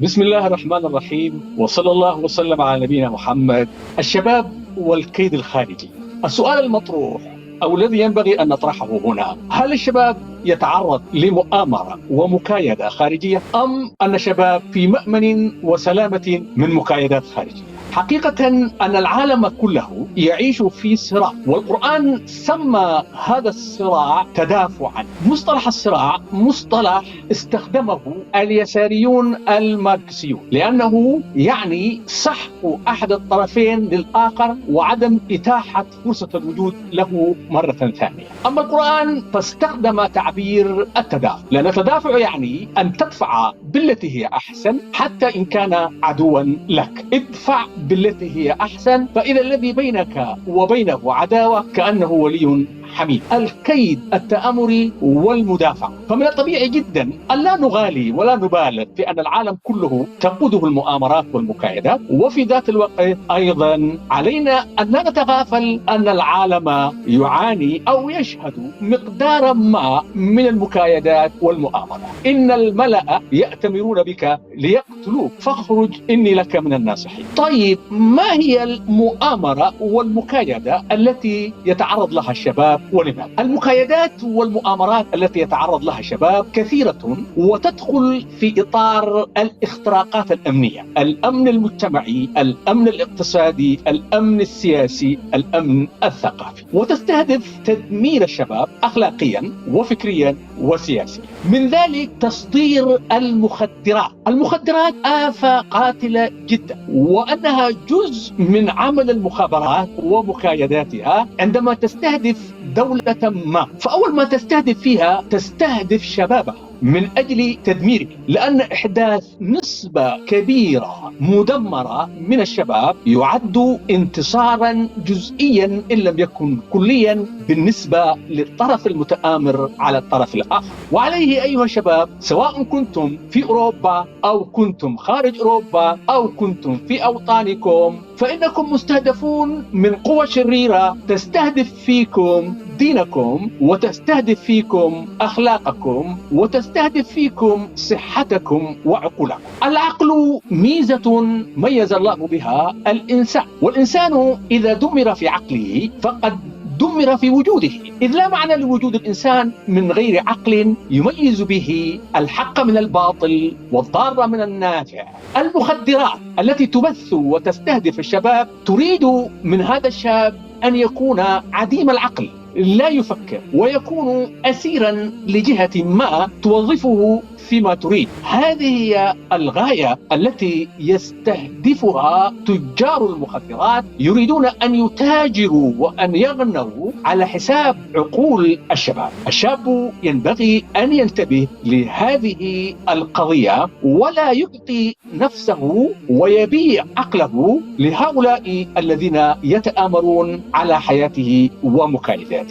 بسم الله الرحمن الرحيم، وصلى الله وسلم على نبينا محمد. الشباب والكيد الخارجي. السؤال المطروح أو الذي ينبغي أن نطرحه هنا: هل الشباب يتعرض لمؤامرة ومكايدة خارجية، أم أن الشباب في مأمن وسلامة من مكايدات خارجية؟ حقيقة أن العالم كله يعيش في صراع، والقرآن سمى هذا الصراع تدافعا. مصطلح الصراع مصطلح استخدمه اليساريون الماركسيون، لأنه يعني سحق أحد الطرفين للآخر وعدم إتاحة فرصة الوجود له مرة ثانية. أما القرآن فاستخدم تعبير التدافع، لأن التدافع يعني أن تدفع بالتي هي أحسن حتى إن كان عدوا لك. ادفع بالتي هي أحسن، فإذا الذي بينك وبينه عداوة كأنه ولي حميد. الكيد التآمري والمدافع. فمن الطبيعي جدا أن لا نغالي ولا نبالغ في أن العالم كله تقوده المؤامرات والمكايدات، وفي ذات الوقت أيضا علينا أن لا نتغافل أن العالم يعاني أو يشهد مقدارا ما من المكايدات والمؤامرات. إن الملأ يأتمرون بك ليقتلوك فاخرج إني لك من الناصحين. طيب، ما هي المؤامرة والمكايدة التي يتعرض لها الشباب ولماذا؟ المكايدات والمؤامرات التي يتعرض لها الشباب كثيرة، وتدخل في إطار الاختراقات الأمنية: الأمن المجتمعي، الأمن الاقتصادي، الأمن السياسي، الأمن الثقافي، وتستهدف تدمير الشباب أخلاقيا وفكريا وسياسيا. من ذلك تصدير المخدرات. المخدرات آفة قاتلة جدا، وأنها جزء من عمل المخابرات ومكايداتها عندما تستهدف دولة ما. فأول ما تستهدف فيها تستهدف شبابها من أجل تدميره، لأن إحداث نسبة كبيرة مدمرة من الشباب يعد انتصارا جزئيا إن لم يكن كليا بالنسبة للطرف المتآمر على الطرف الآخر. وعليه أيها الشباب، سواء كنتم في أوروبا أو كنتم خارج أوروبا أو كنتم في أوطانكم، فإنكم مستهدفون من قوى شريرة تستهدف فيكم دينكم، وتستهدف فيكم أخلاقكم، وتستهدف فيكم صحتكم وعقولكم. العقل ميزة ميز الله بها الإنسان، والإنسان إذا دمر في عقله فقد دمر في وجوده، إذ لا معنى لوجود الإنسان من غير عقل يميز به الحق من الباطل والضار من النافع. المخدرات التي تبث وتستهدف الشباب تريد من هذا الشاب أن يكون عديم العقل، لا يفكر، ويكون أسيرا لجهة ما توظفه فيما تريد. هذه هي الغاية التي يستهدفها تجار المخدرات، يريدون أن يتاجروا وأن يغنوا على حساب عقول الشباب. الشاب ينبغي أن ينتبه لهذه القضية ولا يعطي نفسه ويبيع عقله لهؤلاء الذين يتآمرون على حياته ومكايداته.